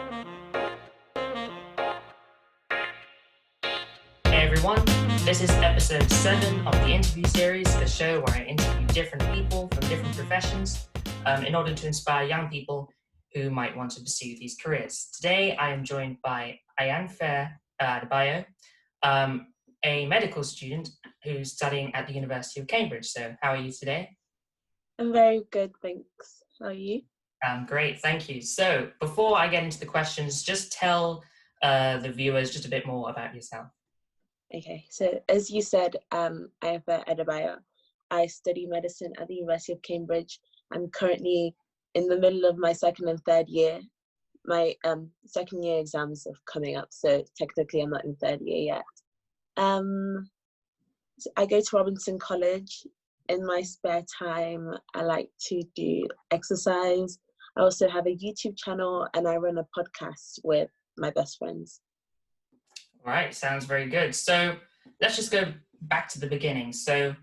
Hey everyone, this is episode 7 of the interview series, the show where I interview different people from different professions in order to inspire young people who might want to pursue these careers. Today I am joined by Ayanfe Adebayo, a medical student who's studying at the University of Cambridge. So how are you today? I'm very good, thanks. How are you? Great, thank you. So before I get into the questions, just tell the viewers just a bit more about yourself. Okay, so as you said, Ayanfe Adebayo. I study medicine at the University of Cambridge. I'm currently in the middle of my second and third year. My second year exams are coming up, so technically I'm not in third year yet. So I go to Robinson College. In my spare time, I like to do exercise. I also have a YouTube channel and I run a podcast with my best friends. All right, sounds very good. So let's just go back to the beginning. So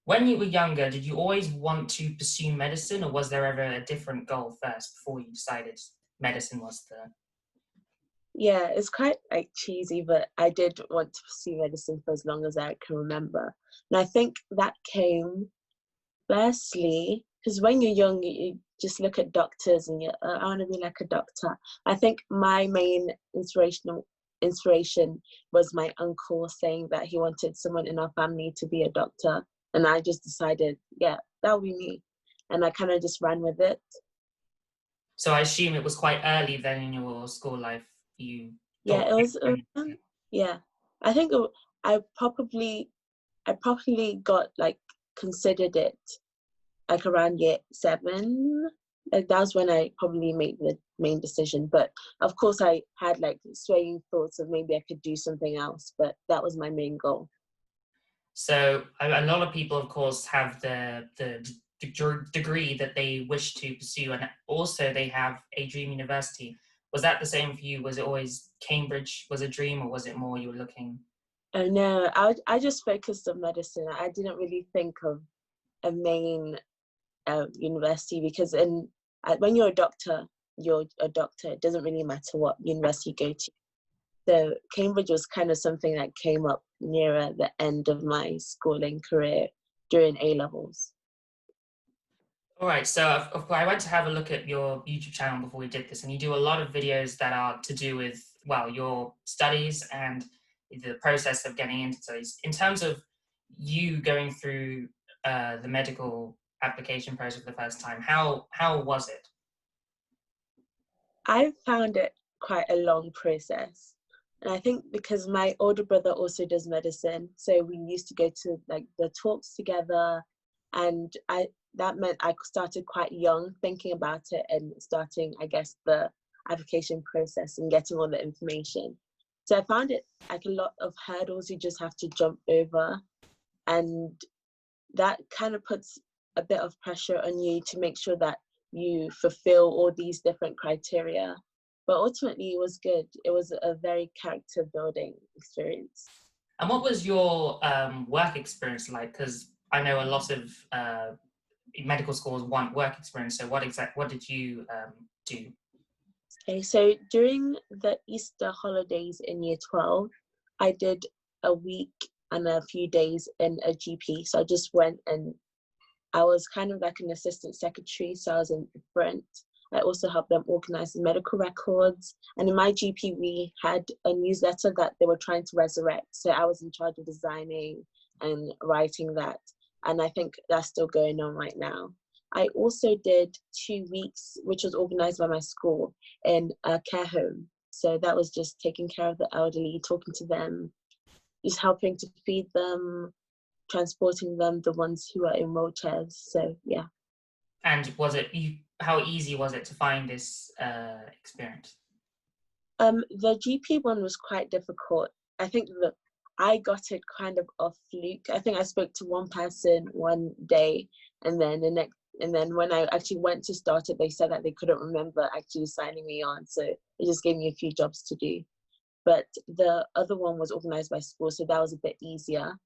when you were younger, did you always want to pursue medicine, or was there ever a different goal first before you decided medicine was the... Yeah, it's quite like cheesy, but I did want to pursue medicine for as long as I can remember. And I think that came firstly, because when you're young, you just look at doctors and you're, I want to be like a doctor. I think my main inspiration was my uncle saying that he wanted someone in our family to be a doctor. And I just decided, yeah, that would be me. And I kind of just ran with it. So I assume it was quite early then in your school life you Yeah, thought... it was, yeah. I think I probably got like considered it like around year 7. Like that was when I probably made the main decision. But of course I had like swaying thoughts of maybe I could do something else, but that was my main goal. So a lot of people, of course, have the degree that they wish to pursue, and also they have a dream university. Was that the same for you? Was it always Cambridge was a dream, or was it more you were looking... Oh no, I just focused on medicine. I didn't really think of a main university, because when you're a doctor, you're a doctor. It doesn't really matter what university you go to. So Cambridge was kind of something that came up nearer the end of my schooling career during A-levels. All right, so of course, I went to have a look at your YouTube channel before we did this, and you do a lot of videos that are to do with, well, your studies and the process of getting into studies. In terms of you going through the medical application process for the first time, how was it? I found it quite a long process. And I think because my older brother also does medicine, so we used to go to like the talks together, and that meant I started quite young thinking about it and starting, I guess, the application process and getting all the information. So I found it like a lot of hurdles you just have to jump over, and that kind of puts a bit of pressure on you to make sure that you fulfill all these different criteria. But ultimately, it was good. It was a very character building experience. And what was your work experience like? Because I know a lot of medical schools want work experience. So what did you do? Okay, so during the Easter holidays in year 12, I did a week and a few days in a GP. So I just went, and I was kind of like an assistant secretary. So I was in front. I also helped them organize the medical records. And in my GP, we had a newsletter that they were trying to resurrect. So I was in charge of designing and writing that. And I think that's still going on right now. I also did 2 weeks, which was organized by my school, in a care home. So that was just taking care of the elderly, talking to them, just helping to feed them, transporting them, the ones who are in wheelchairs. So yeah. And how easy was it to find this experience? The GP one was quite difficult. I think that I got it kind of off fluke. I think I spoke to one person one day, and then when I actually went to start it, they said that they couldn't remember actually signing me on. So it just gave me a few jobs to do. But the other one was organized by school, so that was a bit easier.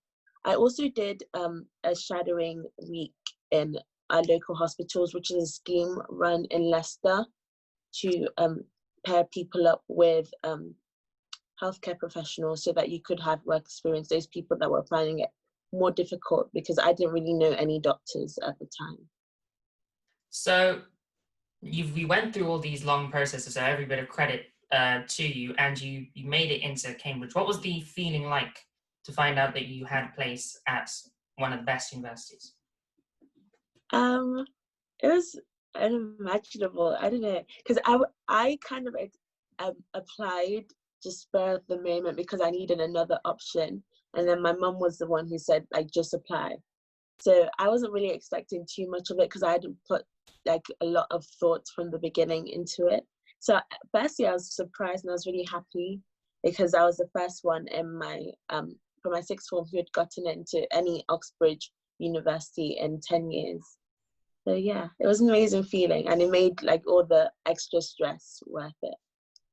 I also did a shadowing week in our local hospitals, which is a scheme run in Leicester to pair people up with healthcare professionals so that you could have work experience, those people that were finding it more difficult, because I didn't really know any doctors at the time. So we went through all these long processes, so every bit of credit to you, and you made it into Cambridge. What was the feeling like to find out that you had a place at one of the best universities? It was unimaginable. I don't know, because I kind of applied just spur of the moment because I needed another option, and then my mum was the one who said like just apply. So I wasn't really expecting too much of it because I hadn't put like a lot of thoughts from the beginning into it. So firstly, I was surprised and I was really happy because I was the first one in my for my sixth form who had gotten into any Oxbridge University in 10 years. So yeah, it was an amazing feeling, and it made like all the extra stress worth it.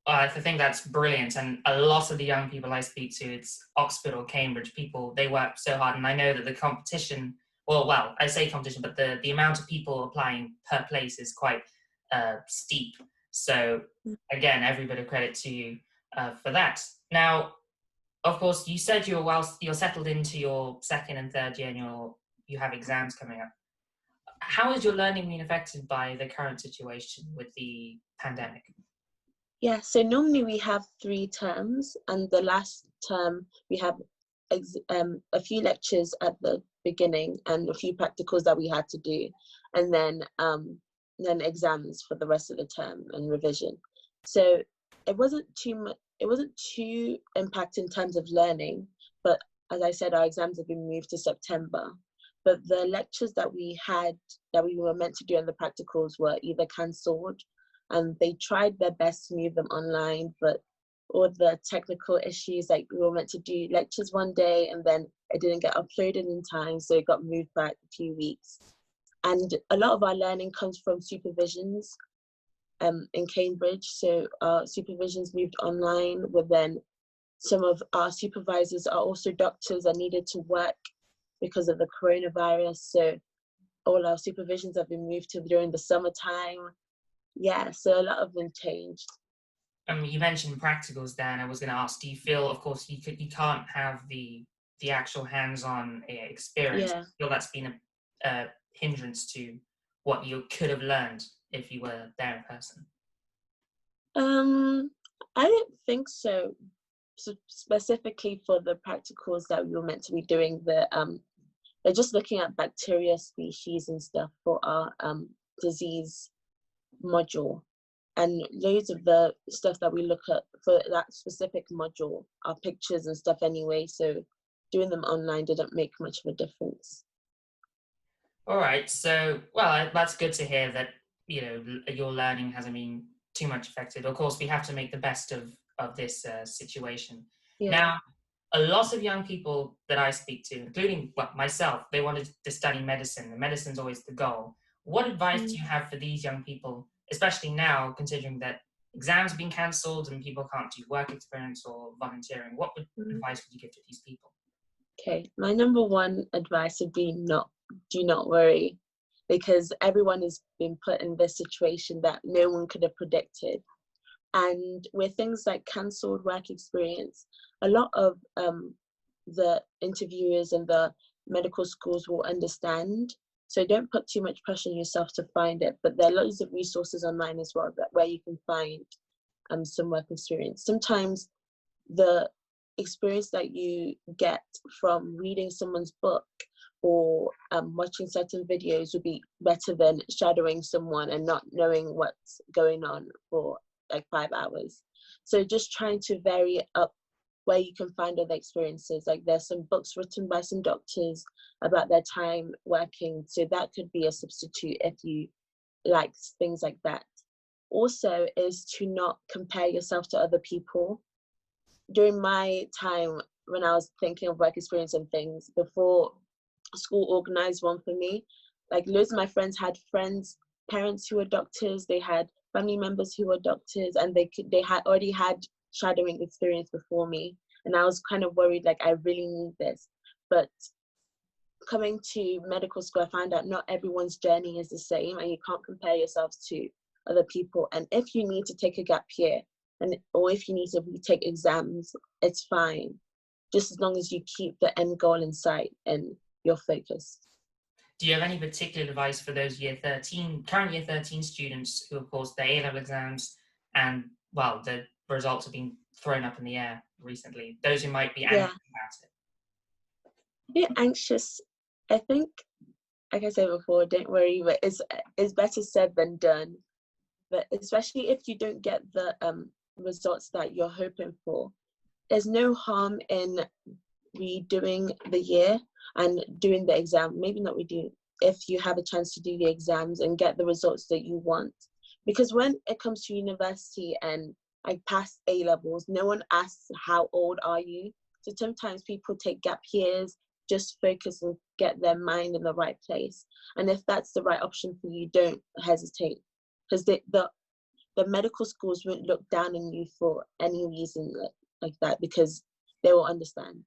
I think that's brilliant, and a lot of the young people I speak to, it's Oxford or Cambridge people, they work so hard, and I know that the competition, well, I say competition, but the amount of people applying per place is quite steep. So again, every bit of credit to you for that. Now, of course, you said you're settled into your second and third year, and you have exams coming up. How has your learning been affected by the current situation with the pandemic? Yeah, so normally we have 3 terms, and the last term we have a few lectures at the beginning and a few practicals that we had to do, and then exams for the rest of the term and revision. So it wasn't too impact in terms of learning, but as I said, our exams have been moved to September. But the lectures that we were meant to do and the practicals were either cancelled, and they tried their best to move them online, but all the technical issues, like we were meant to do lectures one day and then it didn't get uploaded in time, so it got moved back a few weeks. And a lot of our learning comes from supervisions in Cambridge, so our supervisions moved online, but then some of our supervisors are also doctors and needed to work because of the coronavirus, so all our supervisions have been moved to during the summertime. Yeah, so a lot of them changed. You mentioned practicals, Dan. I was going to ask, do you feel, of course, you can't have the actual hands-on experience? Yeah. Do you feel that's been a hindrance to what you could have learned if you were there in person? I don't think so. So specifically for the practicals that we were meant to be doing, they're just looking at bacteria species and stuff for our disease module, and loads of the stuff that we look at for that specific module are pictures and stuff anyway, so doing them online didn't make much of a difference. All right, so that's good to hear that your learning hasn't been too much affected. Of course, we have to make the best of this situation. Yeah. Now, a lot of young people that I speak to, including myself, they wanted to study medicine, and medicine's always the goal. What advice do you have for these young people, especially now, considering that exams have been cancelled and people can't do work experience or volunteering? What advice would you give to these people? Okay, my number one advice would be do not worry, because everyone has been put in this situation that no one could have predicted. And with things like cancelled work experience, a lot of the interviewers and the medical schools will understand. So don't put too much pressure on yourself to find it. But there are loads of resources online as well where you can find some work experience. Sometimes the experience that you get from reading someone's book or watching certain videos would be better than shadowing someone and not knowing what's going on for like 5 hours. So just trying to vary up where you can find other experiences. Like there's some books written by some doctors about their time working, so that could be a substitute if you like things like that. Also is to not compare yourself to other people. During my time when I was thinking of work experience and things, before school organized one for me, like loads of my friends had parents who were doctors, they had family members who were doctors, and they had already had shadowing experience before me, and I was kind of worried, like I really need this. But coming to medical school, I found out not everyone's journey is the same, and you can't compare yourselves to other people. And if you need to take a gap year, or if you need to retake exams, it's fine, just as long as you keep the end goal in sight and you're focused. Do you have any particular advice for those current year 13 students who, of course, their A-level exams and, well, the results have been thrown up in the air recently, those who might be anxious about it? You're anxious. I think, like I said before, don't worry, but it's better said than done. But especially if you don't get the results that you're hoping for, there's no harm in redoing the year and doing the exam. Maybe not redo, if you have a chance to do the exams and get the results that you want. Because when it comes to university and I pass A levels, no one asks how old are you. So sometimes people take gap years, just focus and get their mind in the right place. And if that's the right option for you, don't hesitate. Because the medical schools won't look down on you for any reason like that, because they will understand.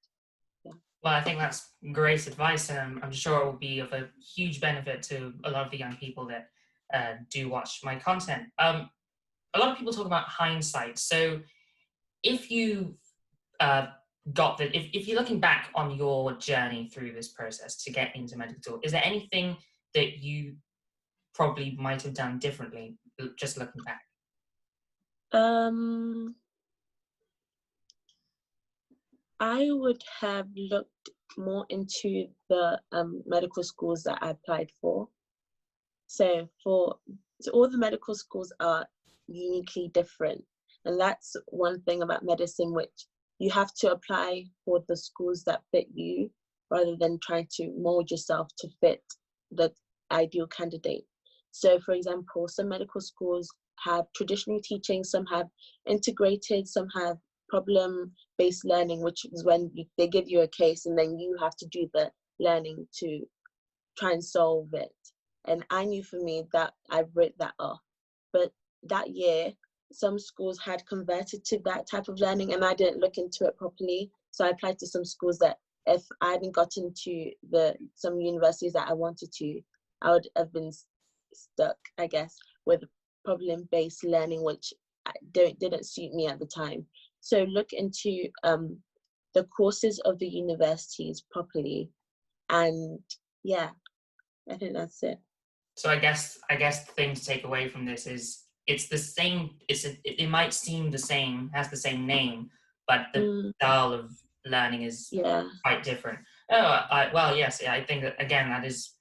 Yeah. Well, I think that's great advice, and I'm sure it will be of a huge benefit to a lot of the young people that do watch my content. A lot of people talk about hindsight. So if you if you're looking back on your journey through this process to get into medical school, is there anything that you probably might have done differently, just looking back? I would have looked more into the medical schools that I applied for. So all the medical schools are uniquely different. And that's one thing about medicine, which you have to apply for the schools that fit you rather than trying to mold yourself to fit the ideal candidate. So for example, some medical schools have traditional teaching, some have integrated, some have problem-based learning, which is when they give you a case and then you have to do the learning to try and solve it. And I knew for me that I wrote that off. But that year, some schools had converted to that type of learning and I didn't look into it properly. So I applied to some schools that if I hadn't gotten to some universities that I wanted to, I would have been stuck, I guess, with problem-based learning, which didn't suit me at the time. So look into the courses of the universities properly. And yeah, I think that's it. So I guess the thing to take away from this is it's the same. It might seem the same, has the same name, but the style of learning is quite different. Yes, I think that, again, that is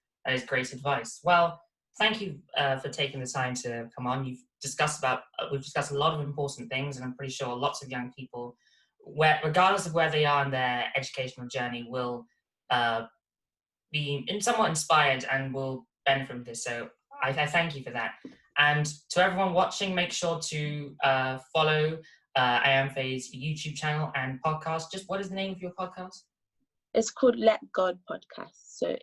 great advice. Well, thank you for taking the time to come on. We've discussed a lot of important things, and I'm pretty sure lots of young people, regardless of where they are in their educational journey, will be somewhat inspired and will benefit from this. So I thank you for that. And to everyone watching, make sure to follow Ayanfe's YouTube channel and podcast. Just what is the name of your podcast? It's called Let God Podcast. So,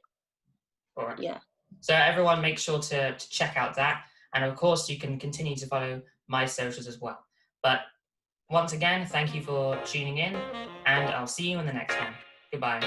all right. Yeah. So everyone, make sure to check out that. And of course, you can continue to follow my socials as well. But once again, thank you for tuning in, and I'll see you in the next one. Goodbye.